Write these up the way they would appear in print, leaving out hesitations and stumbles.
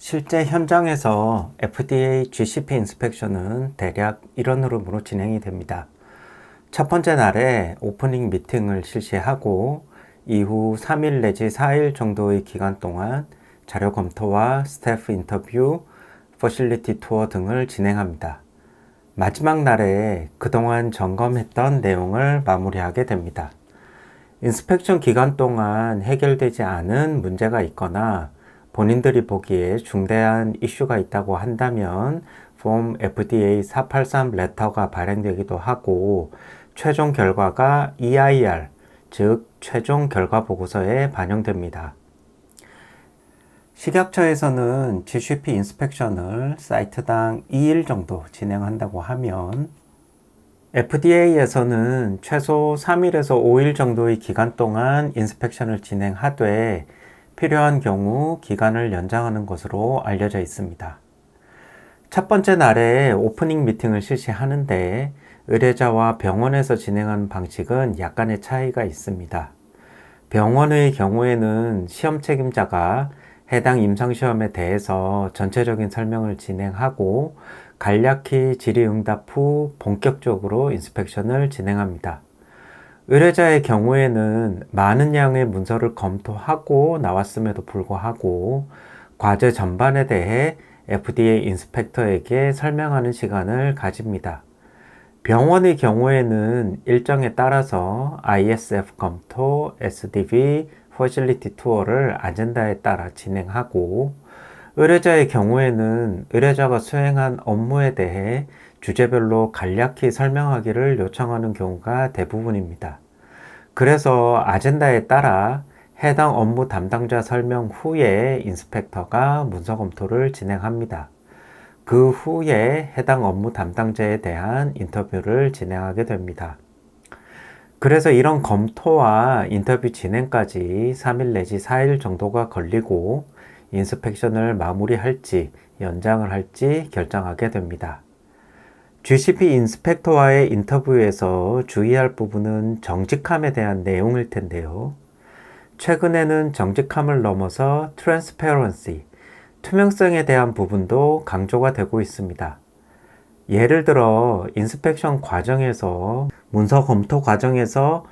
실제 현장에서 FDA GCP 인스펙션은 대략 이런 흐름으로 진행이 됩니다. 첫 번째 날에 오프닝 미팅을 실시하고 이후 3일 내지 4일 정도의 기간 동안 자료 검토와 스태프 인터뷰, 퍼실리티 투어 등을 진행합니다. 마지막 날에 그동안 점검했던 내용을 마무리하게 됩니다. 인스펙션 기간 동안 해결되지 않은 문제가 있거나 본인들이 보기에 중대한 이슈가 있다고 한다면 폼 FDA 483 레터가 발행되기도 하고 최종 결과가 EIR, 즉 최종 결과 보고서에 반영됩니다. 식약처에서는 GCP 인스펙션을 사이트당 2일 정도 진행한다고 하면 FDA에서는 최소 3일에서 5일 정도의 기간 동안 인스펙션을 진행하되 필요한 경우 기간을 연장하는 것으로 알려져 있습니다. 첫 번째 날에 오프닝 미팅을 실시하는데 의뢰자와 병원에서 진행하는 방식은 약간의 차이가 있습니다. 병원의 경우에는 시험 책임자가 해당 임상시험에 대해서 전체적인 설명을 진행하고 간략히 질의응답 후 본격적으로 인스펙션을 진행합니다. 의뢰자의 경우에는 많은 양의 문서를 검토하고 나왔음에도 불구하고 과제 전반에 대해 FDA 인스펙터에게 설명하는 시간을 가집니다. 병원의 경우에는 일정에 따라서 ISF 검토, SDV, 퍼실리티 투어를 아젠다에 따라 진행하고 의뢰자의 경우에는 의뢰자가 수행한 업무에 대해 주제별로 간략히 설명하기를 요청하는 경우가 대부분입니다. 그래서 아젠다에 따라 해당 업무 담당자 설명 후에 인스펙터가 문서 검토를 진행합니다. 그 후에 해당 업무 담당자에 대한 인터뷰를 진행하게 됩니다. 그래서 이런 검토와 인터뷰 진행까지 3일 내지 4일 정도가 걸리고 인스펙션을 마무리할지 연장을 할지 결정하게 됩니다. GCP 인스펙터와의 인터뷰에서 주의할 부분은 정직함에 대한 내용일 텐데요. 최근에는 정직함을 넘어서 트랜스페런시, 투명성에 대한 부분도 강조가 되고 있습니다. 예를 들어 인스펙션 과정에서 문서 검토 과정에서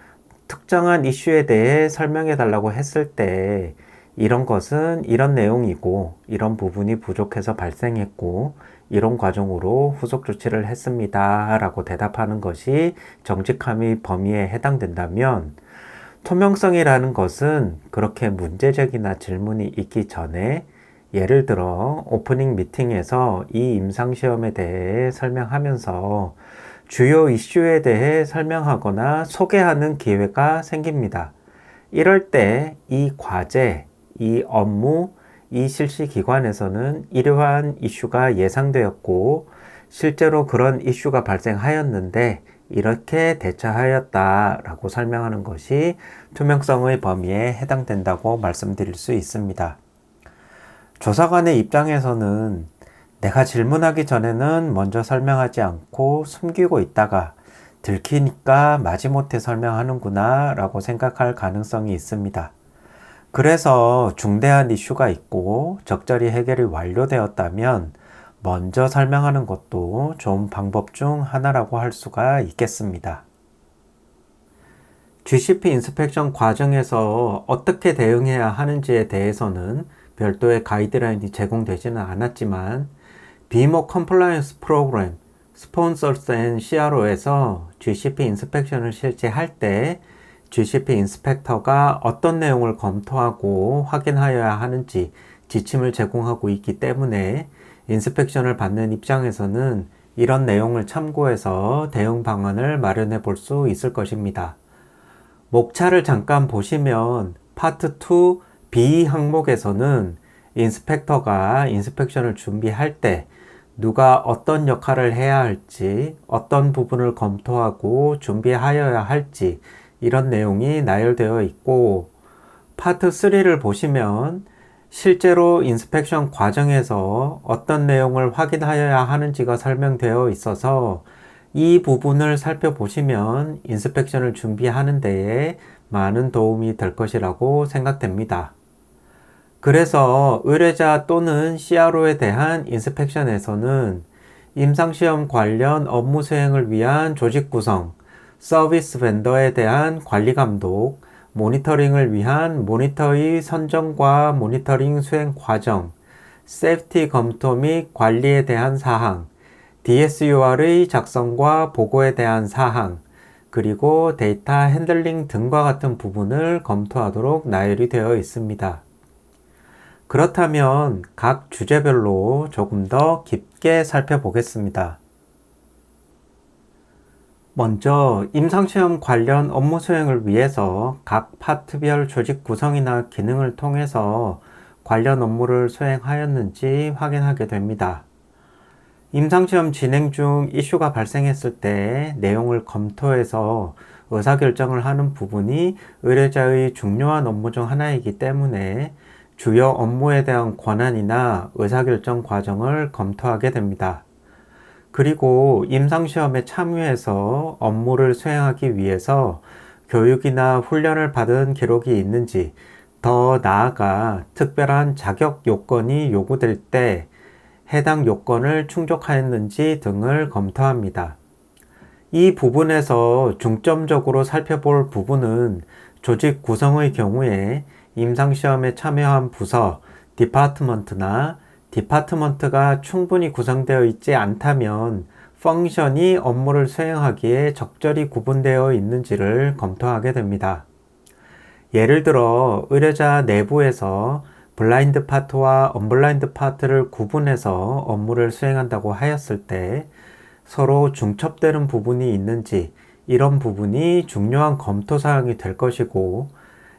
특정한 이슈에 대해 설명해 달라고 했을 때 이런 것은 이런 내용이고 이런 부분이 부족해서 발생했고 이런 과정으로 후속 조치를 했습니다 라고 대답하는 것이 정직함의 범위에 해당된다면 투명성이라는 것은 그렇게 문제적이나 질문이 있기 전에 예를 들어 오프닝 미팅에서 이 임상시험에 대해 설명하면서 주요 이슈에 대해 설명하거나 소개하는 기회가 생깁니다. 이럴 때 이 과제, 이 업무, 이 실시 기관에서는 이러한 이슈가 예상되었고 실제로 그런 이슈가 발생하였는데 이렇게 대처하였다라고 설명하는 것이 투명성의 범위에 해당된다고 말씀드릴 수 있습니다. 조사관의 입장에서는 내가 질문하기 전에는 먼저 설명하지 않고 숨기고 있다가 들키니까 마지못해 설명하는구나 라고 생각할 가능성이 있습니다. 그래서 중대한 이슈가 있고 적절히 해결이 완료되었다면 먼저 설명하는 것도 좋은 방법 중 하나라고 할 수가 있겠습니다. GCP 인스펙션 과정에서 어떻게 대응해야 하는지에 대해서는 별도의 가이드라인이 제공되지는 않았지만 BMO 컴플라이언스 프로그램 스폰서스 앤 CRO에서 GCP 인스펙션을 실시할 때 GCP 인스펙터가 어떤 내용을 검토하고 확인하여야 하는지 지침을 제공하고 있기 때문에 인스펙션을 받는 입장에서는 이런 내용을 참고해서 대응 방안을 마련해 볼 수 있을 것입니다. 목차를 잠깐 보시면 파트 2 B 항목에서는 인스펙터가 인스펙션을 준비할 때 누가 어떤 역할을 해야 할지, 어떤 부분을 검토하고 준비하여야 할지 이런 내용이 나열되어 있고 파트 3를 보시면 실제로 인스펙션 과정에서 어떤 내용을 확인하여야 하는지가 설명되어 있어서 이 부분을 살펴보시면 인스펙션을 준비하는 데에 많은 도움이 될 것이라고 생각됩니다. 그래서 의뢰자 또는 CRO에 대한 인스펙션에서는 임상시험 관련 업무 수행을 위한 조직 구성, 서비스 벤더에 대한 관리 감독, 모니터링을 위한 모니터의 선정과 모니터링 수행 과정, 세프티 검토 및 관리에 대한 사항, DSUR의 작성과 보고에 대한 사항, 그리고 데이터 핸들링 등과 같은 부분을 검토하도록 나열이 되어 있습니다. 그렇다면 각 주제별로 조금 더 깊게 살펴보겠습니다. 먼저 임상시험 관련 업무 수행을 위해서 각 파트별 조직 구성이나 기능을 통해서 관련 업무를 수행하였는지 확인하게 됩니다. 임상시험 진행 중 이슈가 발생했을 때 내용을 검토해서 의사결정을 하는 부분이 의뢰자의 중요한 업무 중 하나이기 때문에 주요 업무에 대한 권한이나 의사결정 과정을 검토하게 됩니다. 그리고 임상시험에 참여해서 업무를 수행하기 위해서 교육이나 훈련을 받은 기록이 있는지, 더 나아가 특별한 자격 요건이 요구될 때 해당 요건을 충족하였는지 등을 검토합니다. 이 부분에서 중점적으로 살펴볼 부분은 조직 구성의 경우에 임상시험에 참여한 부서, 디파트먼트나 디파트먼트가 충분히 구성되어 있지 않다면 펑션이 업무를 수행하기에 적절히 구분되어 있는지를 검토하게 됩니다. 예를 들어 의뢰자 내부에서 블라인드 파트와 언블라인드 파트를 구분해서 업무를 수행한다고 하였을 때 서로 중첩되는 부분이 있는지, 이런 부분이 중요한 검토 사항이 될 것이고,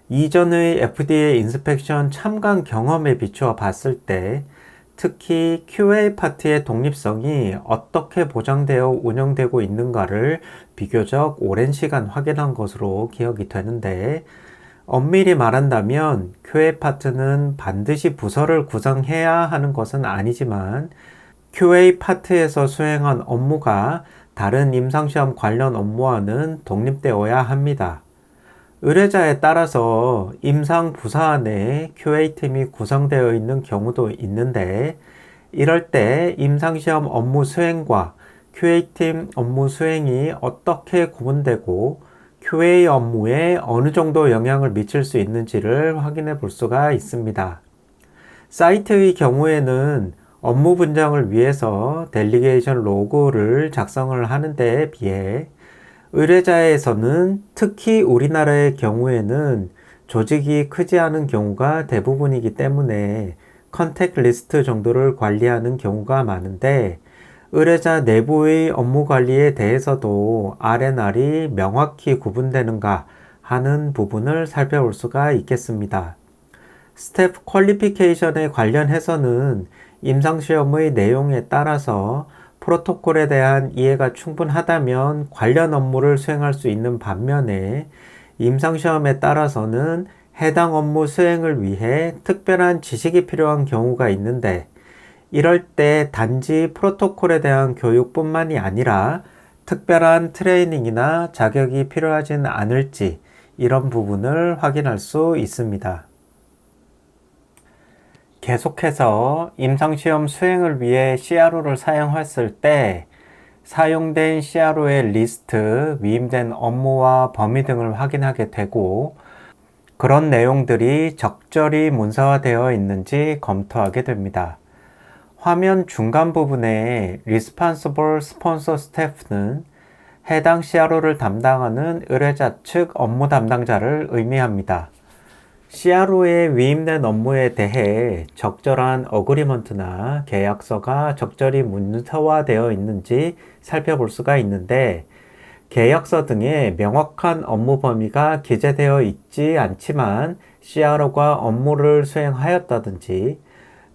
이전의 FDA 인스펙션 참관 경험에 비추어 봤을 때 특히 QA 파트의 독립성이 어떻게 보장되어 운영되고 있는가를 비교적 오랜 시간 확인한 것으로 기억이 되는데, 엄밀히 말한다면 QA 파트는 반드시 부서를 구성해야 하는 것은 아니지만 QA 파트에서 수행한 업무가 다른 임상시험 관련 업무와는 독립되어야 합니다. 의뢰자에 따라서 임상 부서 안에 QA팀이 구성되어 있는 경우도 있는데, 이럴 때 임상시험 업무 수행과 QA팀 업무 수행이 어떻게 구분되고 QA 업무에 어느 정도 영향을 미칠 수 있는지를 확인해 볼 수가 있습니다. 사이트의 경우에는 업무 분장을 위해서 델리게이션 로고를 작성을 하는 데에 비해 의뢰자에서는 특히 우리나라의 경우에는 조직이 크지 않은 경우가 대부분이기 때문에 컨택 리스트 정도를 관리하는 경우가 많은데, 의뢰자 내부의 업무 관리에 대해서도 R&R이 명확히 구분되는가 하는 부분을 살펴볼 수가 있겠습니다. 스태프 퀄리피케이션에 관련해서는 임상시험의 내용에 따라서 프로토콜에 대한 이해가 충분하다면 관련 업무를 수행할 수 있는 반면에 임상시험에 따라서는 해당 업무 수행을 위해 특별한 지식이 필요한 경우가 있는데, 이럴 때 단지 프로토콜에 대한 교육뿐만이 아니라 특별한 트레이닝이나 자격이 필요하진 않을지, 이런 부분을 확인할 수 있습니다. 계속해서 임상시험 수행을 위해 CRO를 사용했을 때 사용된 CRO의 리스트, 위임된 업무와 범위 등을 확인하게 되고, 그런 내용들이 적절히 문서화되어 있는지 검토하게 됩니다. 화면 중간 부분에 Responsible Sponsor Staff는 해당 CRO를 담당하는 의뢰자 측 업무 담당자를 의미합니다. CRO에 위임된 업무에 대해 적절한 어그리먼트나 계약서가 적절히 문서화되어 있는지 살펴볼 수가 있는데, 계약서 등에 명확한 업무 범위가 기재되어 있지 않지만 CRO가 업무를 수행하였다든지,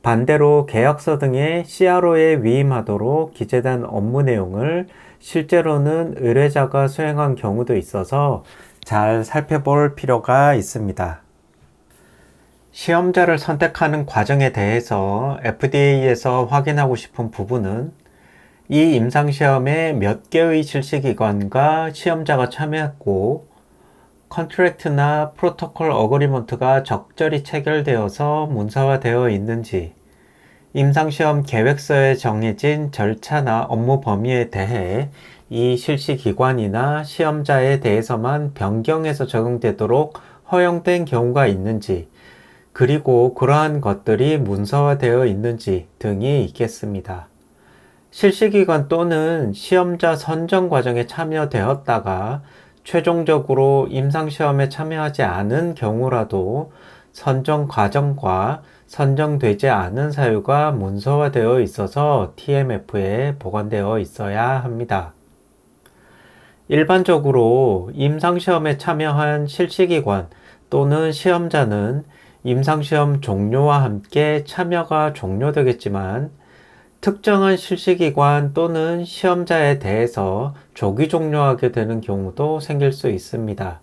반대로 계약서 등에 CRO에 위임하도록 기재된 업무 내용을 실제로는 의뢰자가 수행한 경우도 있어서 잘 살펴볼 필요가 있습니다. 시험자를 선택하는 과정에 대해서 FDA에서 확인하고 싶은 부분은 이 임상시험에 몇 개의 실시기관과 시험자가 참여했고, 컨트랙트나 프로토콜 어그리먼트가 적절히 체결되어서 문서화되어 있는지, 임상시험 계획서에 정해진 절차나 업무 범위에 대해 이 실시기관이나 시험자에 대해서만 변경해서 적용되도록 허용된 경우가 있는지, 그리고 그러한 것들이 문서화되어 있는지 등이 있겠습니다. 실시기관 또는 시험자 선정 과정에 참여되었다가 최종적으로 임상시험에 참여하지 않은 경우라도 선정 과정과 선정되지 않은 사유가 문서화되어 있어서 TMF에 보관되어 있어야 합니다. 일반적으로 임상시험에 참여한 실시기관 또는 시험자는 임상시험 종료와 함께 참여가 종료되겠지만 특정한 실시기관 또는 시험자에 대해서 조기 종료하게 되는 경우도 생길 수 있습니다.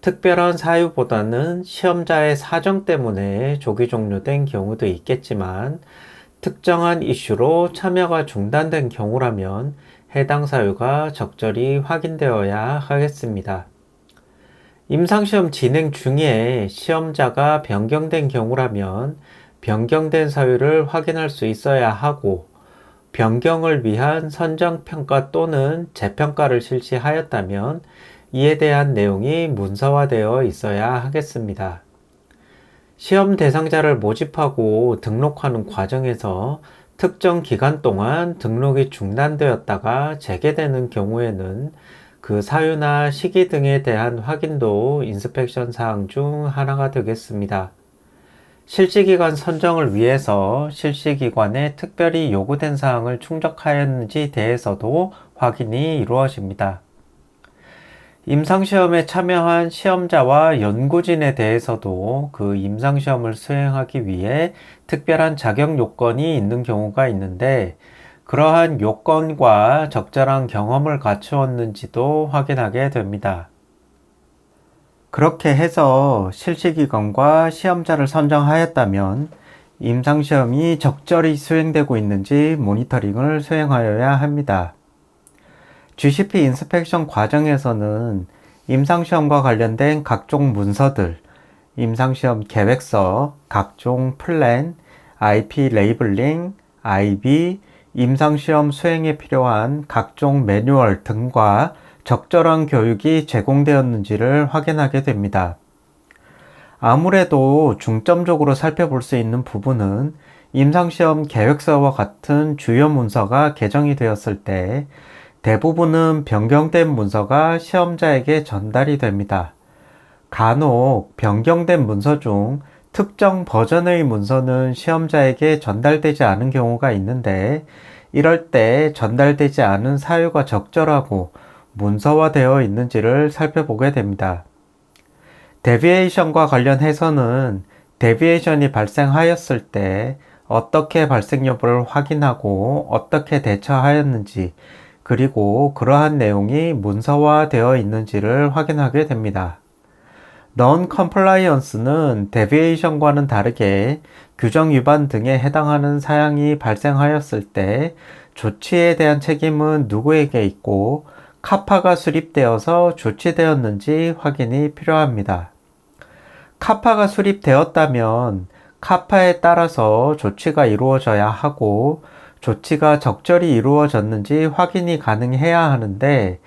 특별한 사유보다는 시험자의 사정 때문에 조기 종료된 경우도 있겠지만 특정한 이슈로 참여가 중단된 경우라면 해당 사유가 적절히 확인되어야 하겠습니다. 임상시험 진행 중에 시험자가 변경된 경우라면 변경된 사유를 확인할 수 있어야 하고 변경을 위한 선정평가 또는 재평가를 실시하였다면 이에 대한 내용이 문서화되어 있어야 하겠습니다. 시험 대상자를 모집하고 등록하는 과정에서 특정 기간 동안 등록이 중단되었다가 재개되는 경우에는 그 사유나 시기 등에 대한 확인도 인스펙션 사항 중 하나가 되겠습니다. 실시기관 선정을 위해서 실시기관에 특별히 요구된 사항을 충족하였는지 대해서도 확인이 이루어집니다. 임상시험에 참여한 시험자와 연구진에 대해서도 그 임상시험을 수행하기 위해 특별한 자격 요건이 있는 경우가 있는데 그러한 요건과 적절한 경험을 갖추었는지도 확인하게 됩니다. 그렇게 해서 실시기관과 시험자를 선정하였다면 임상시험이 적절히 수행되고 있는지 모니터링을 수행하여야 합니다. GCP 인스펙션 과정에서는 임상시험과 관련된 각종 문서들, 임상시험 계획서, 각종 플랜, IP 레이블링, IB, 임상시험 수행에 필요한 각종 매뉴얼 등과 적절한 교육이 제공되었는지를 확인하게 됩니다. 아무래도 중점적으로 살펴볼 수 있는 부분은 임상시험 계획서와 같은 주요 문서가 개정이 되었을 때 대부분은 변경된 문서가 시험자에게 전달이 됩니다. 간혹 변경된 문서 중 특정 버전의 문서는 시험자에게 전달되지 않은 경우가 있는데 이럴 때 전달되지 않은 사유가 적절하고 문서화되어 있는지를 살펴보게 됩니다. 데비에이션과 관련해서는 데비에이션이 발생하였을 때 어떻게 발생 여부를 확인하고 어떻게 대처하였는지 그리고 그러한 내용이 문서화되어 있는지를 확인하게 됩니다. Non-compliance는 데비에이션과는 다르게 규정 위반 등에 해당하는 사항이 발생하였을 때 조치에 대한 책임은 누구에게 있고 카파가 수립되어서 조치되었는지 확인이 필요합니다. 카파가 수립되었다면 카파에 따라서 조치가 이루어져야 하고 조치가 적절히 이루어졌는지 확인이 가능해야 하는데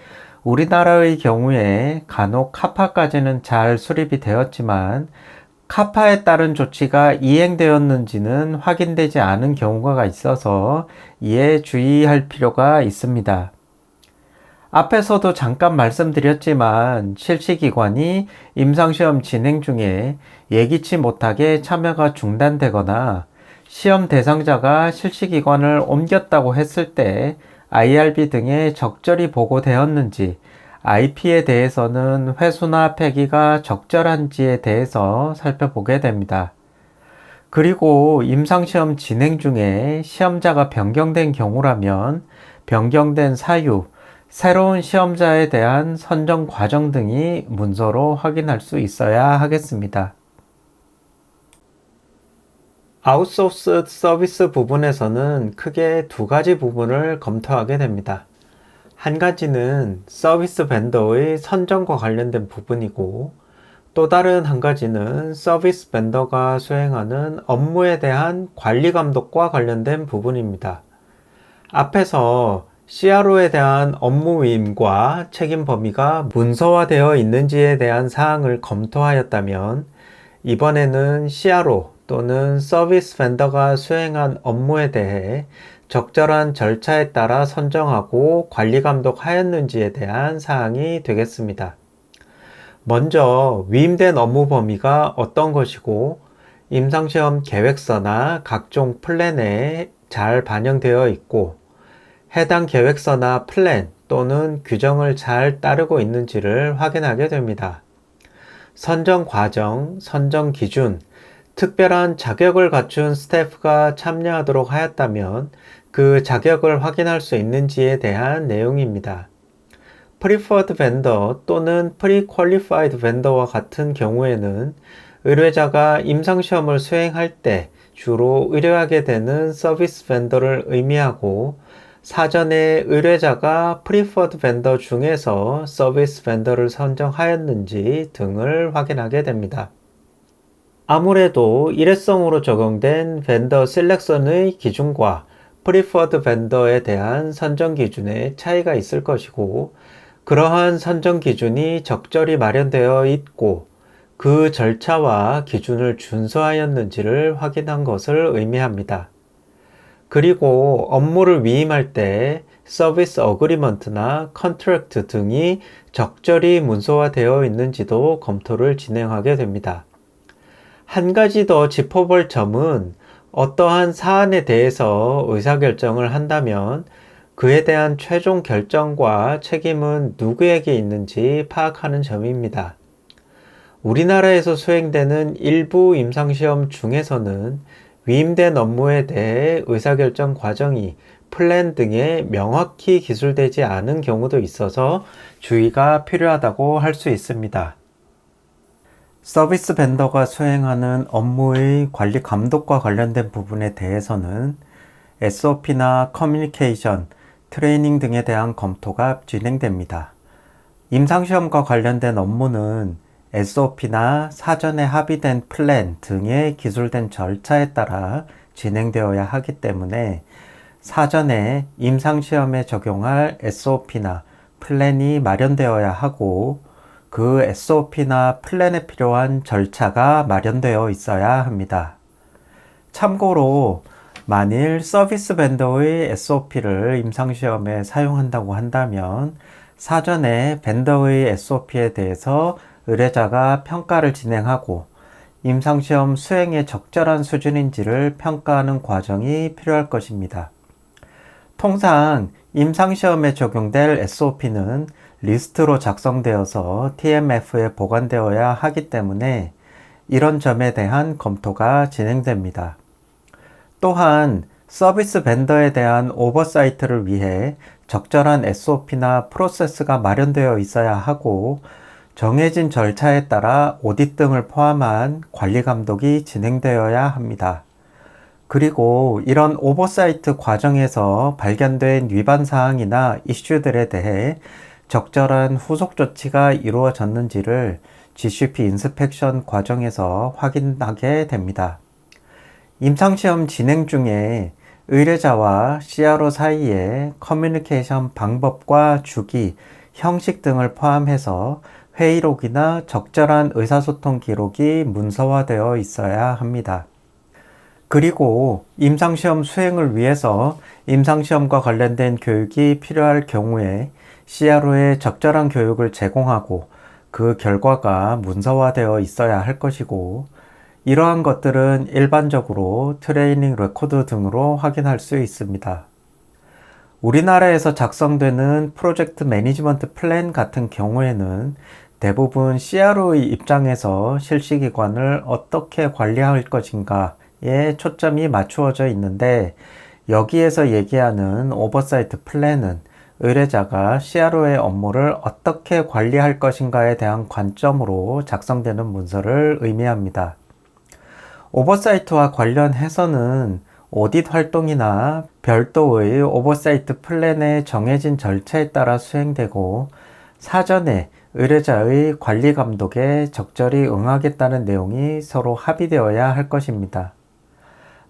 우리나라의 경우에 간혹 카파까지는 잘 수립이 되었지만 카파에 따른 조치가 이행되었는지는 확인되지 않은 경우가 있어서 이에 주의할 필요가 있습니다. 앞에서도 잠깐 말씀드렸지만 실시기관이 임상시험 진행 중에 예기치 못하게 참여가 중단되거나 시험 대상자가 실시기관을 옮겼다고 했을 때 IRB 등에 적절히 보고되었는지, IP에 대해서는 회수나 폐기가 적절한지에 대해서 살펴보게 됩니다. 그리고 임상시험 진행 중에 시험자가 변경된 경우라면 변경된 사유, 새로운 시험자에 대한 선정 과정 등이 문서로 확인할 수 있어야 하겠습니다. 아웃소스 서비스 부분에서는 크게 두 가지 부분을 검토하게 됩니다. 한 가지는 서비스 벤더의 선정과 관련된 부분이고, 또 다른 한 가지는 서비스 벤더가 수행하는 업무에 대한 관리 감독과 관련된 부분입니다. 앞에서 CRO에 대한 업무 위임과 책임 범위가 문서화되어 있는지에 대한 사항을 검토하였다면, 이번에는 CRO 또는 서비스 벤더가 수행한 업무에 대해 적절한 절차에 따라 선정하고 관리 감독하였는지에 대한 사항이 되겠습니다. 먼저 위임된 업무 범위가 어떤 것이고, 임상시험 계획서나 각종 플랜에 잘 반영되어 있고, 해당 계획서나 플랜 또는 규정을 잘 따르고 있는지를 확인하게 됩니다. 선정 과정, 선정 기준, 특별한 자격을 갖춘 스태프가 참여하도록 하였다면 그 자격을 확인할 수 있는지에 대한 내용입니다. Preferred Vendor 또는 Pre-Qualified Vendor와 같은 경우에는 의뢰자가 임상시험을 수행할 때 주로 의뢰하게 되는 서비스 벤더를 의미하고, 사전에 의뢰자가 Preferred Vendor 중에서 서비스 벤더를 선정하였는지 등을 확인하게 됩니다. 아무래도 일회성으로 적용된 벤더 셀렉션의 기준과 Preferred Vendor에 대한 선정 기준에 차이가 있을 것이고, 그러한 선정 기준이 적절히 마련되어 있고 그 절차와 기준을 준수하였는지를 확인한 것을 의미합니다. 그리고 업무를 위임할 때 서비스 어그리먼트나 컨트랙트 등이 적절히 문서화되어 있는지도 검토를 진행하게 됩니다. 한 가지 더 짚어볼 점은, 어떠한 사안에 대해서 의사결정을 한다면 그에 대한 최종 결정과 책임은 누구에게 있는지 파악하는 점입니다. 우리나라에서 수행되는 일부 임상시험 중에서는 위임된 업무에 대해 의사결정 과정이 플랜 등에 명확히 기술되지 않은 경우도 있어서 주의가 필요하다고 할 수 있습니다. 서비스 벤더가 수행하는 업무의 관리 감독과 관련된 부분에 대해서는 SOP나 커뮤니케이션, 트레이닝 등에 대한 검토가 진행됩니다. 임상시험과 관련된 업무는 SOP나 사전에 합의된 플랜 등의 기술된 절차에 따라 진행되어야 하기 때문에 사전에 임상시험에 적용할 SOP나 플랜이 마련되어야 하고, 그 SOP나 플랜에 필요한 절차가 마련되어 있어야 합니다. 참고로 만일 서비스 벤더의 SOP를 임상시험에 사용한다고 한다면 사전에 벤더의 SOP에 대해서 의뢰자가 평가를 진행하고 임상시험 수행에 적절한 수준인지를 평가하는 과정이 필요할 것입니다. 통상 임상시험에 적용될 SOP는 리스트로 작성되어서 TMF에 보관되어야 하기 때문에 이런 점에 대한 검토가 진행됩니다. 또한 서비스 벤더에 대한 오버사이트를 위해 적절한 SOP나 프로세스가 마련되어 있어야 하고, 정해진 절차에 따라 오디트 등을 포함한 관리 감독이 진행되어야 합니다. 그리고 이런 오버사이트 과정에서 발견된 위반 사항이나 이슈들에 대해 적절한 후속 조치가 이루어졌는지를 GCP 인스펙션 과정에서 확인하게 됩니다. 임상시험 진행 중에 의뢰자와 CRO 사이에 커뮤니케이션 방법과 주기, 형식 등을 포함해서 회의록이나 적절한 의사소통 기록이 문서화되어 있어야 합니다. 그리고 임상시험 수행을 위해서 임상시험과 관련된 교육이 필요할 경우에 CRO에 적절한 교육을 제공하고 그 결과가 문서화되어 있어야 할 것이고, 이러한 것들은 일반적으로 트레이닝 레코드 등으로 확인할 수 있습니다. 우리나라에서 작성되는 프로젝트 매니지먼트 플랜 같은 경우에는 대부분 CRO의 입장에서 실시기관을 어떻게 관리할 것인가에 초점이 맞추어져 있는데, 여기에서 얘기하는 오버사이트 플랜은 의뢰자가 CRO의 업무를 어떻게 관리할 것인가에 대한 관점으로 작성되는 문서를 의미합니다. 오버사이트와 관련해서는 오딧 활동이나 별도의 오버사이트 플랜의 정해진 절차에 따라 수행되고 사전에 의뢰자의 관리 감독에 적절히 응하겠다는 내용이 서로 합의되어야 할 것입니다.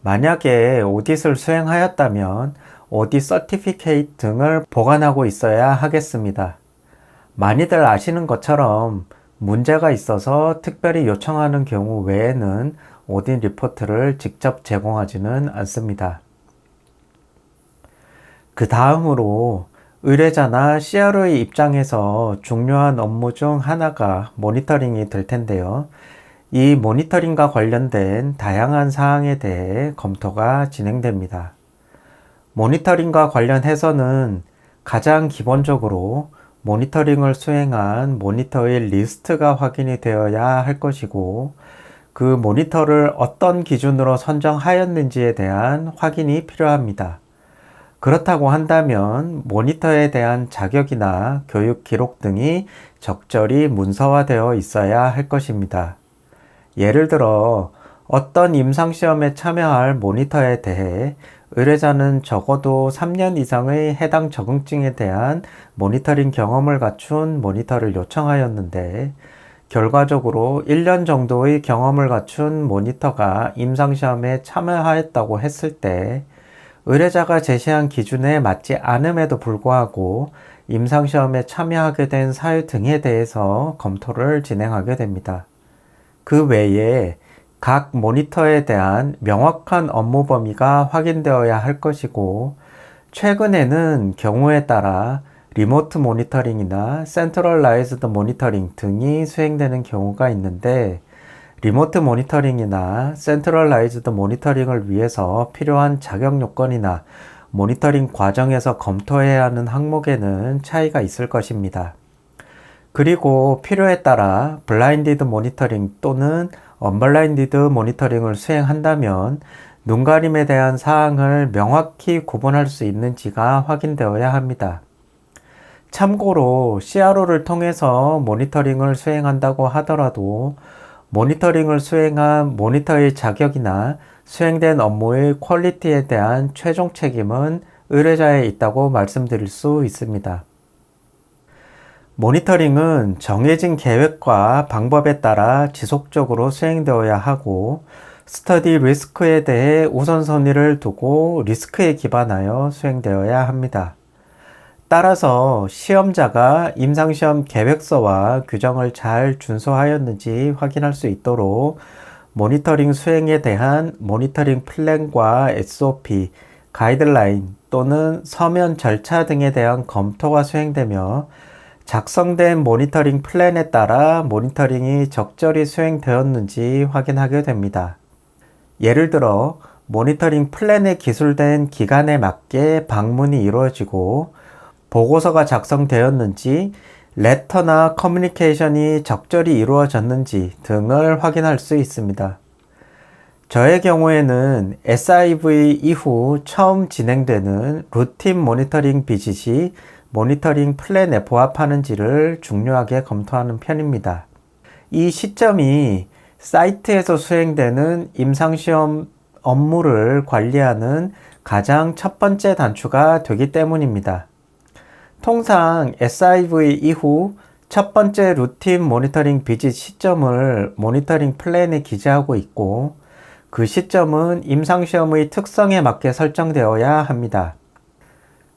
만약에 오딧을 수행하였다면 오딧 서티피케이트 등을 보관하고 있어야 하겠습니다. 많이들 아시는 것처럼 문제가 있어서 특별히 요청하는 경우 외에는 오딧 리포트를 직접 제공하지는 않습니다. 그 다음으로 의뢰자나 CRO의 입장에서 중요한 업무 중 하나가 모니터링이 될 텐데요. 이 모니터링과 관련된 다양한 사항에 대해 검토가 진행됩니다. 모니터링과 관련해서는 가장 기본적으로 모니터링을 수행한 모니터의 리스트가 확인이 되어야 할 것이고 그 모니터를 어떤 기준으로 선정하였는지에 대한 확인이 필요합니다. 그렇다고 한다면 모니터에 대한 자격이나 교육 기록 등이 적절히 문서화되어 있어야 할 것입니다. 예를 들어 어떤 임상시험에 참여할 모니터에 대해 의뢰자는 적어도 3년 이상의 해당 적응증에 대한 모니터링 경험을 갖춘 모니터를 요청하였는데 결과적으로 1년 정도의 경험을 갖춘 모니터가 임상시험에 참여하였다고 했을 때 의뢰자가 제시한 기준에 맞지 않음에도 불구하고 임상시험에 참여하게 된 사유 등에 대해서 검토를 진행하게 됩니다. 그 외에 각 모니터에 대한 명확한 업무 범위가 확인되어야 할 것이고 최근에는 경우에 따라 리모트 모니터링이나 센트럴라이즈드 모니터링 등이 수행되는 경우가 있는데 리모트 모니터링이나 센트럴라이즈드 모니터링을 위해서 필요한 자격 요건이나 모니터링 과정에서 검토해야 하는 항목에는 차이가 있을 것입니다. 그리고 필요에 따라 블라인디드 모니터링 또는 언블라인디드 모니터링을 수행한다면 눈가림에 대한 사항을 명확히 구분할 수 있는지가 확인되어야 합니다. 참고로 CRO를 통해서 모니터링을 수행한다고 하더라도 모니터링을 수행한 모니터의 자격이나 수행된 업무의 퀄리티에 대한 최종 책임은 의뢰자에 있다고 말씀드릴 수 있습니다. 모니터링은 정해진 계획과 방법에 따라 지속적으로 수행되어야 하고 스터디 리스크에 대해 우선순위를 두고 리스크에 기반하여 수행되어야 합니다. 따라서 시험자가 임상시험 계획서와 규정을 잘 준수하였는지 확인할 수 있도록 모니터링 수행에 대한 모니터링 플랜과 SOP, 가이드라인 또는 서면 절차 등에 대한 검토가 수행되며 작성된 모니터링 플랜에 따라 모니터링이 적절히 수행되었는지 확인하게 됩니다. 예를 들어 모니터링 플랜에 기술된 기간에 맞게 방문이 이루어지고 보고서가 작성되었는지 레터나 커뮤니케이션이 적절히 이루어졌는지 등을 확인할 수 있습니다. 저의 경우에는 SIV 이후 처음 진행되는 루틴 모니터링 비짓이 모니터링 플랜에 부합하는지를 중요하게 검토하는 편입니다. 이 시점이 사이트에서 수행되는 임상시험 업무를 관리하는 가장 첫 번째 단추가 되기 때문입니다. 통상 SIV 이후 첫 번째 루틴 모니터링 비짓 시점을 모니터링 플랜에 기재하고 있고 그 시점은 임상시험의 특성에 맞게 설정되어야 합니다.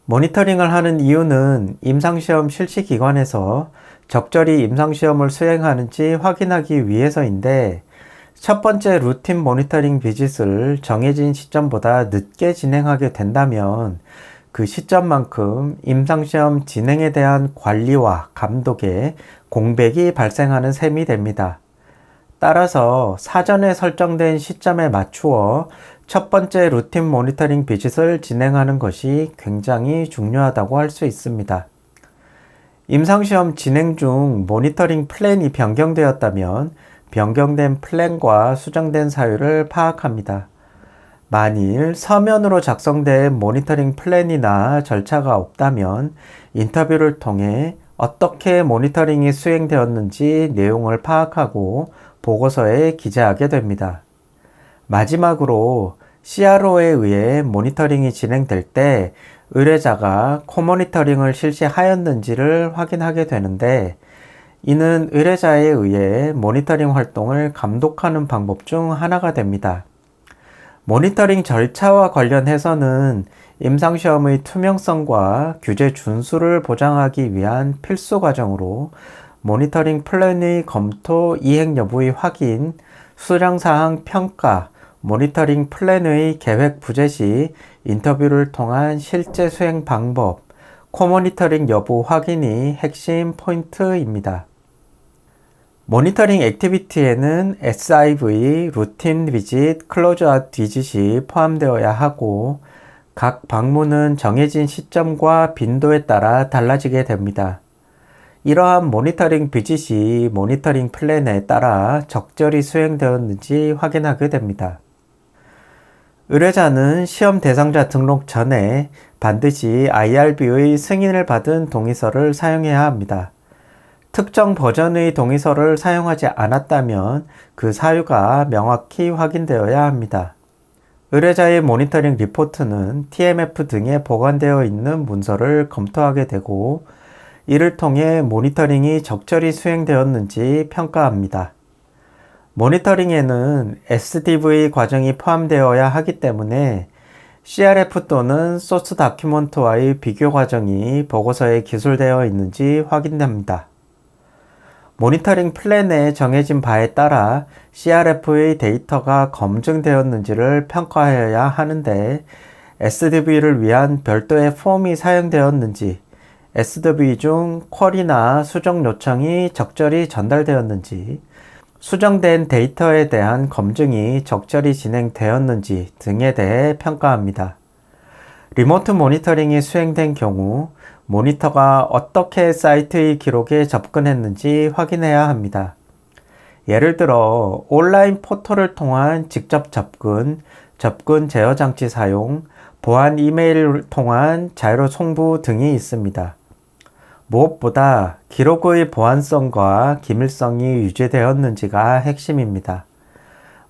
모니터링을 하는 이유는 임상시험 실시기관에서 적절히 임상시험을 수행하는지 확인하기 위해서인데 첫 번째 루틴 모니터링 비짓을 정해진 시점보다 늦게 진행하게 된다면 그 시점만큼 임상시험 진행에 대한 관리와 감독에 공백이 발생하는 셈이 됩니다. 따라서 사전에 설정된 시점에 맞추어 첫 번째 루틴 모니터링 비짓을 진행하는 것이 굉장히 중요하다고 할 수 있습니다. 임상시험 진행 중 모니터링 플랜이 변경되었다면 변경된 플랜과 수정된 사유를 파악합니다. 만일 서면으로 작성된 모니터링 플랜이나 절차가 없다면 인터뷰를 통해 어떻게 모니터링이 수행되었는지 내용을 파악하고 보고서에 기재하게 됩니다. 마지막으로 CRO에 의해 모니터링이 진행될 때 의뢰자가 코모니터링을 실시하였는지를 확인하게 되는데, 이는 의뢰자에 의해 모니터링 활동을 감독하는 방법 중 하나가 됩니다. 모니터링 절차와 관련해서는 임상시험의 투명성과 규제 준수를 보장하기 위한 필수 과정으로 모니터링 플랜의 검토, 이행 여부의 확인, 수량사항 평가, 모니터링 플랜의 계획 부재 시 인터뷰를 통한 실제 수행 방법, 코모니터링 여부 확인이 핵심 포인트입니다. 모니터링 액티비티에는 SIV, 루틴 비짓, 클로즈아웃 비짓이 포함되어야 하고, 각 방문은 정해진 시점과 빈도에 따라 달라지게 됩니다. 이러한 모니터링 비짓이 모니터링 플랜에 따라 적절히 수행되었는지 확인하게 됩니다. 의뢰자는 시험 대상자 등록 전에 반드시 IRB의 승인을 받은 동의서를 사용해야 합니다. 특정 버전의 동의서를 사용하지 않았다면 그 사유가 명확히 확인되어야 합니다. 의뢰자의 모니터링 리포트는 TMF 등에 보관되어 있는 문서를 검토하게 되고, 이를 통해 모니터링이 적절히 수행되었는지 평가합니다. 모니터링에는 SDV 과정이 포함되어야 하기 때문에 CRF 또는 소스 다큐먼트와의 비교 과정이 보고서에 기술되어 있는지 확인됩니다. 모니터링 플랜에 정해진 바에 따라 CRF의 데이터가 검증되었는지를 평가하여야 하는데, SDV를 위한 별도의 폼이 사용되었는지, SDV 중 쿼리나 수정 요청이 적절히 전달되었는지, 수정된 데이터에 대한 검증이 적절히 진행되었는지 등에 대해 평가합니다. 리모트 모니터링이 수행된 경우 모니터가 어떻게 사이트의 기록에 접근했는지 확인해야 합니다. 예를 들어 온라인 포털을 통한 직접 접근, 접근 제어 장치 사용, 보안 이메일을 통한 자유로 송부 등이 있습니다. 무엇보다 기록의 보안성과 기밀성이 유지되었는지가 핵심입니다.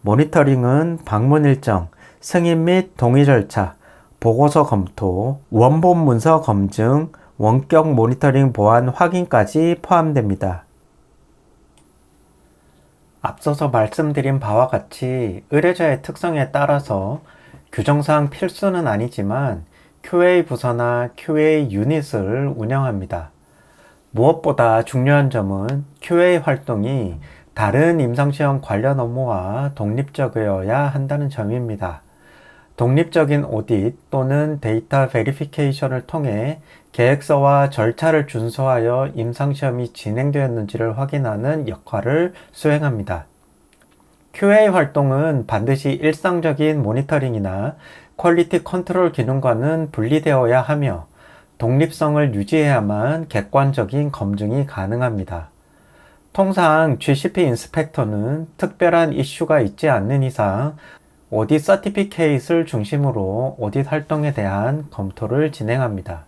모니터링은 방문 일정, 승인 및 동의 절차, 보고서 검토, 원본 문서 검증, 원격 모니터링 보안 확인까지 포함됩니다. 앞서서 말씀드린 바와 같이 의뢰자의 특성에 따라서 규정상 필수는 아니지만 QA 부서나 QA 유닛을 운영합니다. 무엇보다 중요한 점은 QA 활동이 다른 임상시험 관련 업무와 독립적이어야 한다는 점입니다. 독립적인 오딧 또는 데이터 베리피케이션을 통해 계획서와 절차를 준수하여 임상시험이 진행되었는지를 확인하는 역할을 수행합니다. QA 활동은 반드시 일상적인 모니터링이나 퀄리티 컨트롤 기능과는 분리되어야 하며 독립성을 유지해야만 객관적인 검증이 가능합니다. 통상 GCP 인스펙터는 특별한 이슈가 있지 않는 이상 오딧 서티피케이트를 중심으로 오딧 활동에 대한 검토를 진행합니다.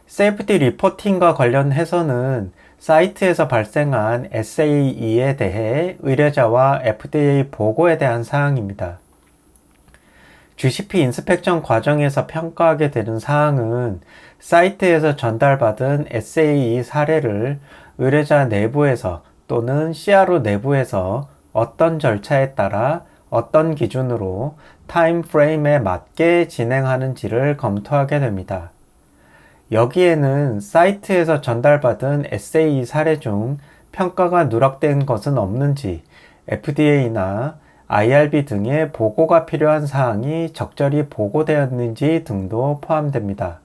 세이프티 리포팅과 관련해서는 사이트에서 발생한 SAE에 대해 의뢰자와 FDA 보고에 대한 사항입니다. GCP 인스펙션 과정에서 평가하게 되는 사항은 사이트에서 전달받은 SAE 사례를 의뢰자 내부에서 또는 CRO 내부에서 어떤 절차에 따라 어떤 기준으로 타임 프레임에 맞게 진행하는지를 검토하게 됩니다. 여기에는 사이트에서 전달받은 SAE 사례 중 평가가 누락된 것은 없는지, FDA나 IRB 등의 보고가 필요한 사항이 적절히 보고되었는지 등도 포함됩니다.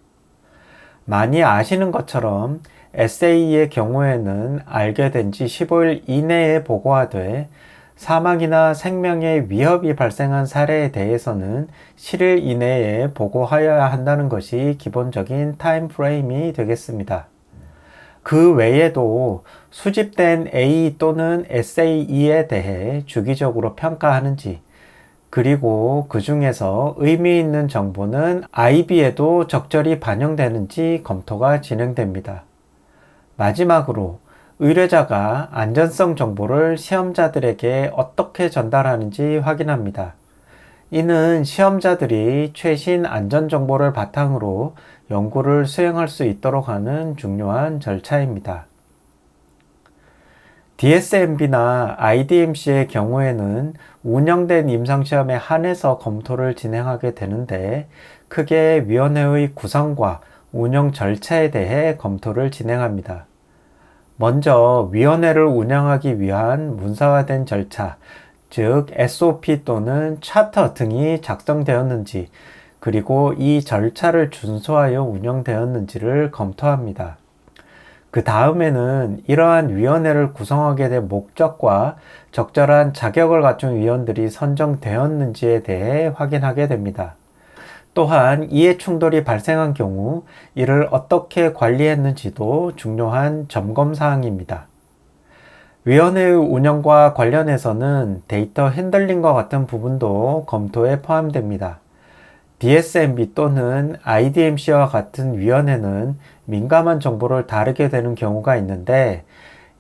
많이 아시는 것처럼 SAE의 경우에는 알게 된 지 15일 이내에 보고하되, 사망이나 생명의 위협이 발생한 사례에 대해서는 7일 이내에 보고하여야 한다는 것이 기본적인 타임 프레임이 되겠습니다. 그 외에도 수집된 A 또는 SAE에 대해 주기적으로 평가하는지, 그리고 그 중에서 의미 있는 정보는 IB에도 적절히 반영되는지 검토가 진행됩니다. 마지막으로 의뢰자가 안전성 정보를 시험자들에게 어떻게 전달하는지 확인합니다. 이는 시험자들이 최신 안전정보를 바탕으로 연구를 수행할 수 있도록 하는 중요한 절차입니다. DSMB나 IDMC의 경우에는 운영된 임상시험에 한해서 검토를 진행하게 되는데, 크게 위원회의 구성과 운영 절차에 대해 검토를 진행합니다. 먼저 위원회를 운영하기 위한 문서화된 절차, 즉 SOP 또는 차터 등이 작성되었는지, 그리고 이 절차를 준수하여 운영되었는지를 검토합니다. 그 다음에는 이러한 위원회를 구성하게 된 목적과 적절한 자격을 갖춘 위원들이 선정되었는지에 대해 확인하게 됩니다. 또한 이해 충돌이 발생한 경우 이를 어떻게 관리했는지도 중요한 점검 사항입니다. 위원회의 운영과 관련해서는 데이터 핸들링과 같은 부분도 검토에 포함됩니다. DSMB 또는 IDMC와 같은 위원회는 민감한 정보를 다루게 되는 경우가 있는데,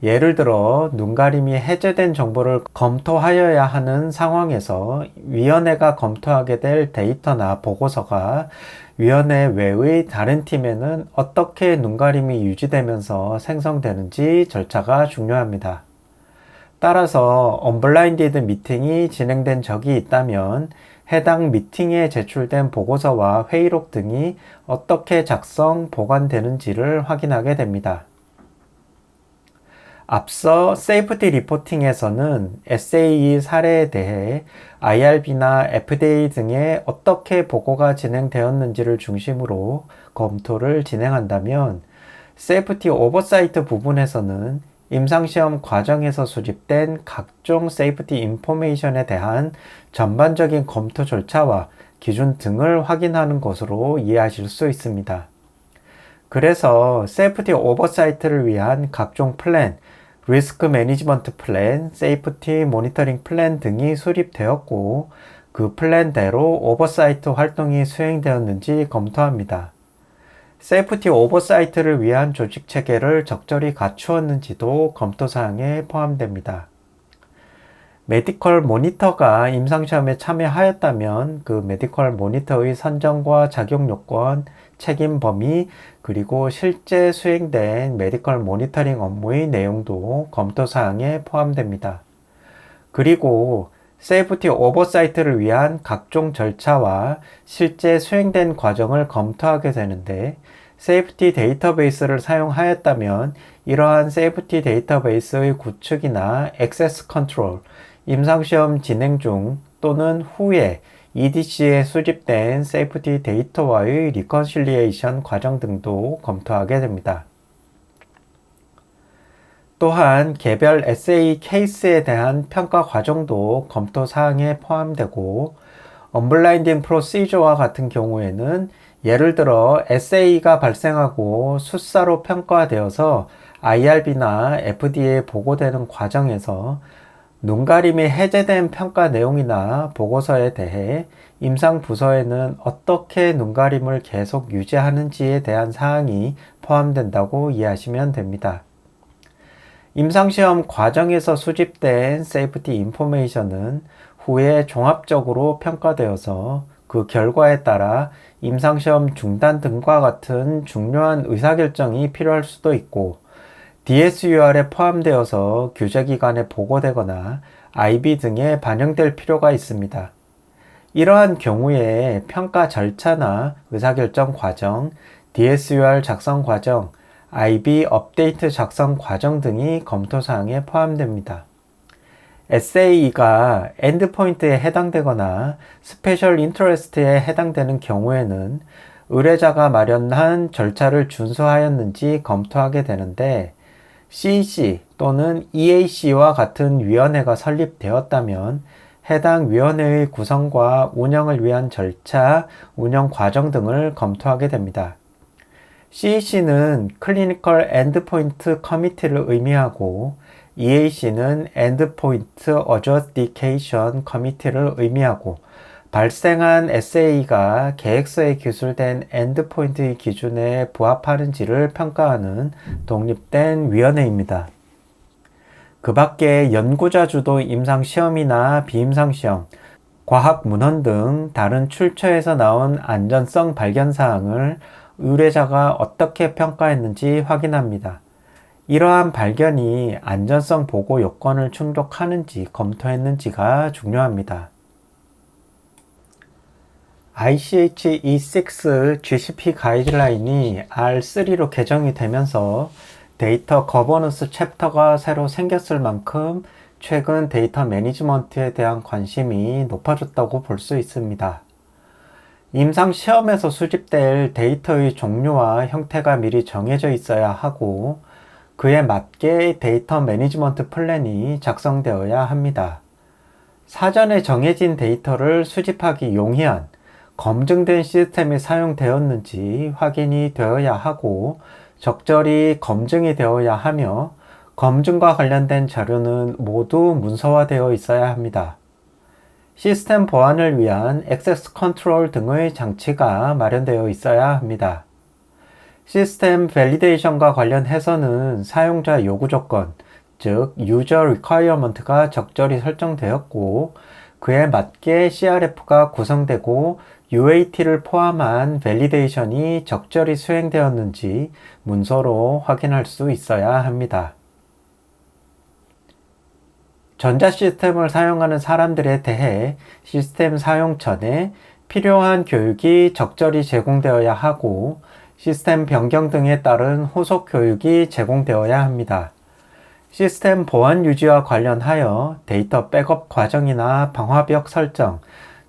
예를 들어 눈가림이 해제된 정보를 검토하여야 하는 상황에서 위원회가 검토하게 될 데이터나 보고서가 위원회 외의 다른 팀에는 어떻게 눈가림이 유지되면서 생성되는지 절차가 중요합니다. 따라서 언블라인디드 미팅이 진행된 적이 있다면 해당 미팅에 제출된 보고서와 회의록 등이 어떻게 작성, 보관되는지를 확인하게 됩니다. 앞서 세이프티 리포팅에서는 SAE 사례에 대해 IRB나 FDA 등에 어떻게 보고가 진행되었는지를 중심으로 검토를 진행한다면, 세이프티 오버사이트 부분에서는 임상시험 과정에서 수집된 각종 세이프티 인포메이션에 대한 전반적인 검토 절차와 기준 등을 확인하는 것으로 이해하실 수 있습니다. 그래서 세이프티 오버사이트를 위한 각종 플랜, 리스크 매니지먼트 플랜, 세이프티 모니터링 플랜 등이 수립되었고, 그 플랜대로 오버사이트 활동이 수행되었는지 검토합니다. 세이프티 오버사이트를 위한 조직 체계를 적절히 갖추었는지도 검토 사항에 포함됩니다. 메디컬 모니터가 임상시험에 참여하였다면 그 메디컬 모니터의 선정과 자격 요건, 책임 범위, 그리고 실제 수행된 메디컬 모니터링 업무의 내용도 검토 사항에 포함됩니다. 그리고 세이프티 오버사이트를 위한 각종 절차와 실제 수행된 과정을 검토하게 되는데, 세이프티 데이터베이스를 사용하였다면 이러한 세이프티 데이터베이스의 구축이나 액세스 컨트롤, 임상시험 진행 중 또는 후에 EDC에 수집된 세이프티 데이터와의 리컨실리에이션 과정 등도 검토하게 됩니다. 또한 개별 SA 케이스에 대한 평가 과정도 검토 사항에 포함되고, 언블라인딩 프로시저와 같은 경우에는 예를 들어 SA가 발생하고 수사로 평가되어서 IRB나 FDA에 보고되는 과정에서 눈가림이 해제된 평가 내용이나 보고서에 대해 임상 부서에는 어떻게 눈가림을 계속 유지하는지에 대한 사항이 포함된다고 이해하시면 됩니다. 임상시험 과정에서 수집된 세이프티 인포메이션은 후에 종합적으로 평가되어서 그 결과에 따라 임상시험 중단 등과 같은 중요한 의사결정이 필요할 수도 있고, DSUR에 포함되어서 규제기관에 보고되거나 IB 등에 반영될 필요가 있습니다. 이러한 경우에 평가 절차나 의사결정 과정, DSUR 작성 과정, IB 업데이트 작성 과정 등이 검토사항에 포함됩니다. SAE가 엔드포인트에 해당되거나 스페셜 인터레스트에 해당되는 경우에는 의뢰자가 마련한 절차를 준수하였는지 검토하게 되는데, CEC 또는 EAC와 같은 위원회가 설립되었다면 해당 위원회의 구성과 운영을 위한 절차, 운영 과정 등을 검토하게 됩니다. CEC는 클리니컬 엔드포인트 커미티를 의미하고, EAC는 엔드포인트 어저디케이션 커미티를 의미하고, 발생한 SAE가 계획서에 기술된 엔드포인트의 기준에 부합하는지를 평가하는 독립된 위원회입니다. 그 밖에 연구자 주도 임상시험이나 비임상시험, 과학 문헌 등 다른 출처에서 나온 안전성 발견 사항을 의뢰자가 어떻게 평가했는지 확인합니다. 이러한 발견이 안전성 보고 요건을 충족하는지 검토했는지가 중요합니다. ICH E6 GCP 가이드라인이 R3로 개정이 되면서 데이터 거버넌스 챕터가 새로 생겼을 만큼 최근 데이터 매니지먼트에 대한 관심이 높아졌다고 볼 수 있습니다. 임상 시험에서 수집될 데이터의 종류와 형태가 미리 정해져 있어야 하고 그에 맞게 데이터 매니지먼트 플랜이 작성되어야 합니다. 사전에 정해진 데이터를 수집하기 용이한 검증된 시스템이 사용되었는지 확인이 되어야 하고 적절히 검증이 되어야 하며 검증과 관련된 자료는 모두 문서화되어 있어야 합니다. 시스템 보안을 위한 액세스 컨트롤 등의 장치가 마련되어 있어야 합니다. 시스템 밸리데이션과 관련해서는 사용자 요구 조건, 즉 User Requirement가 적절히 설정되었고 그에 맞게 CRF가 구성되고 UAT를 포함한 밸리데이션이 적절히 수행되었는지 문서로 확인할 수 있어야 합니다. 전자 시스템을 사용하는 사람들에 대해 시스템 사용 전에 필요한 교육이 적절히 제공되어야 하고 시스템 변경 등에 따른 후속 교육이 제공되어야 합니다. 시스템 보안 유지와 관련하여 데이터 백업 과정이나 방화벽 설정,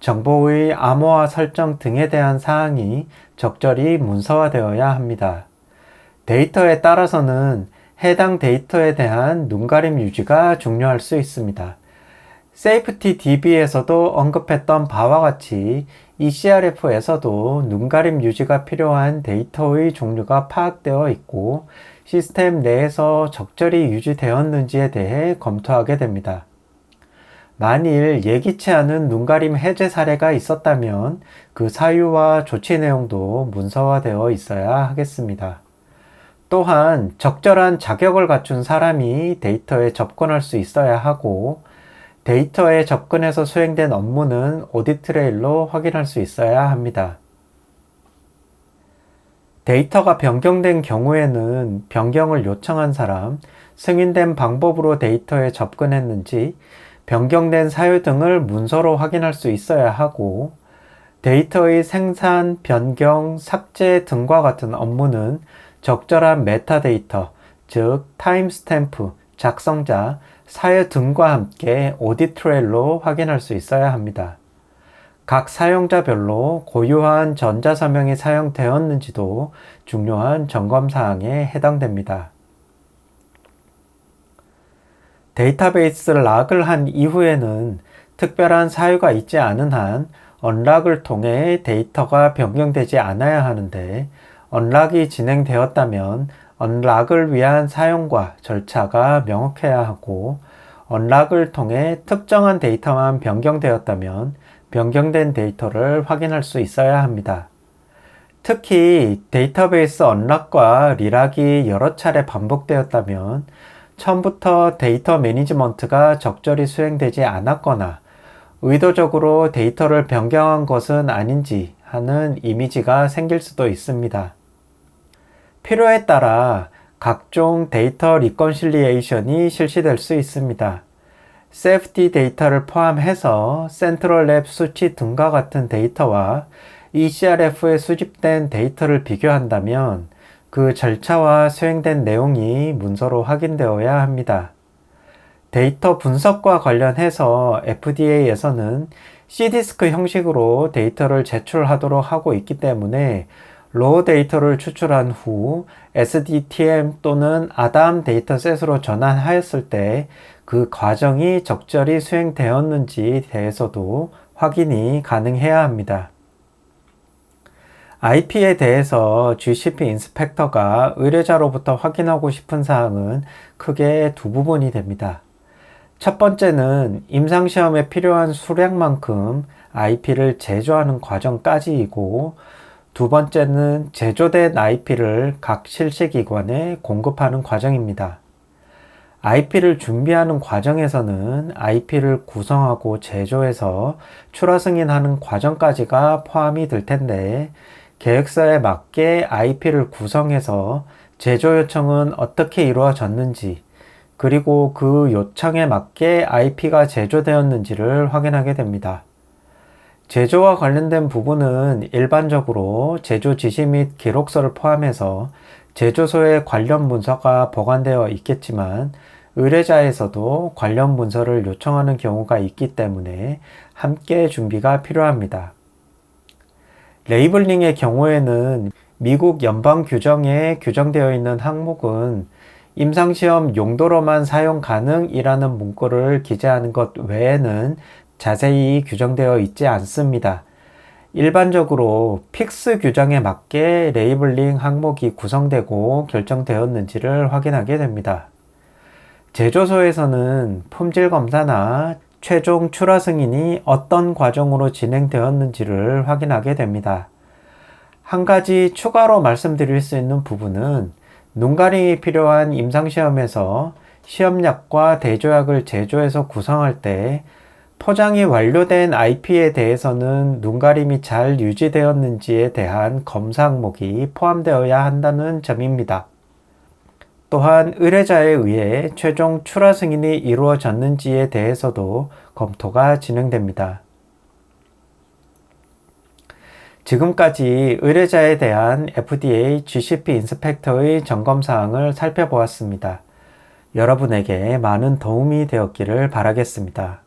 정보의 암호화 설정 등에 대한 사항이 적절히 문서화되어야 합니다. 데이터에 따라서는 해당 데이터에 대한 눈가림 유지가 중요할 수 있습니다. 세이프티 DB에서도 언급했던 바와 같이 ECRF에서도 눈가림 유지가 필요한 데이터의 종류가 파악되어 있고 시스템 내에서 적절히 유지되었는지에 대해 검토하게 됩니다. 만일 예기치 않은 눈가림 해제 사례가 있었다면 그 사유와 조치 내용도 문서화되어 있어야 하겠습니다. 또한 적절한 자격을 갖춘 사람이 데이터에 접근할 수 있어야 하고 데이터에 접근해서 수행된 업무는 오디트 트레일로 확인할 수 있어야 합니다. 데이터가 변경된 경우에는 변경을 요청한 사람, 승인된 방법으로 데이터에 접근했는지, 변경된 사유 등을 문서로 확인할 수 있어야 하고 데이터의 생산, 변경, 삭제 등과 같은 업무는 적절한 메타데이터, 즉 타임스탬프, 작성자, 사유 등과 함께 오디트 트레일로 확인할 수 있어야 합니다. 각 사용자별로 고유한 전자서명이 사용되었는지도 중요한 점검사항에 해당됩니다. 데이터베이스 락을 한 이후에는 특별한 사유가 있지 않은 한 언락을 통해 데이터가 변경되지 않아야 하는데 언락이 진행되었다면 언락을 위한 사용과 절차가 명확해야 하고 언락을 통해 특정한 데이터만 변경되었다면 변경된 데이터를 확인할 수 있어야 합니다. 특히 데이터베이스 언락과 리락이 여러 차례 반복되었다면 처음부터 데이터 매니지먼트가 적절히 수행되지 않았거나 의도적으로 데이터를 변경한 것은 아닌지 하는 이미지가 생길 수도 있습니다. 필요에 따라 각종 데이터 리컨실리에이션이 실시될 수 있습니다. 세이프티 데이터를 포함해서 센트럴 랩 수치 등과 같은 데이터와 ECRF에 수집된 데이터를 비교한다면 그 절차와 수행된 내용이 문서로 확인되어야 합니다. 데이터 분석과 관련해서 FDA에서는 C디스크 형식으로 데이터를 제출하도록 하고 있기 때문에 로우 데이터를 추출한 후 SDTM 또는 ADAM 데이터셋으로 전환하였을 때 그 과정이 적절히 수행되었는지에 대해서도 확인이 가능해야 합니다. IP에 대해서 GCP 인스펙터가 의뢰자로부터 확인하고 싶은 사항은 크게 두 부분이 됩니다. 첫 번째는 임상시험에 필요한 수량만큼 IP를 제조하는 과정까지이고 두 번째는 제조된 IP를 각 실시기관에 공급하는 과정입니다. IP를 준비하는 과정에서는 IP를 구성하고 제조해서 출하 승인하는 과정까지가 포함이 될 텐데, 계획서에 맞게 IP를 구성해서 제조 요청은 어떻게 이루어졌는지, 그리고 그 요청에 맞게 IP가 제조되었는지를 확인하게 됩니다. 제조와 관련된 부분은 일반적으로 제조 지시 및 기록서를 포함해서 제조소에 관련 문서가 보관되어 있겠지만, 의뢰자에서도 관련 문서를 요청하는 경우가 있기 때문에 함께 준비가 필요합니다. 레이블링의 경우에는 미국 연방 규정에 규정되어 있는 항목은 임상시험 용도로만 사용 가능이라는 문구를 기재하는 것 외에는 자세히 규정되어 있지 않습니다. 일반적으로 픽스 규정에 맞게 레이블링 항목이 구성되고 결정되었는지를 확인하게 됩니다. 제조소에서는 품질 검사나 최종 출하 승인이 어떤 과정으로 진행되었는지를 확인하게 됩니다. 한 가지 추가로 말씀드릴 수 있는 부분은 눈가림이 필요한 임상시험에서 시험약과 대조약을 제조해서 구성할 때 포장이 완료된 IP에 대해서는 눈가림이 잘 유지되었는지에 대한 검사 항목이 포함되어야 한다는 점입니다. 또한 의뢰자에 의해 최종 출하 승인이 이루어졌는지에 대해서도 검토가 진행됩니다. 지금까지 의뢰자에 대한 FDA GCP 인스펙터의 점검 사항을 살펴보았습니다. 여러분에게 많은 도움이 되었기를 바라겠습니다.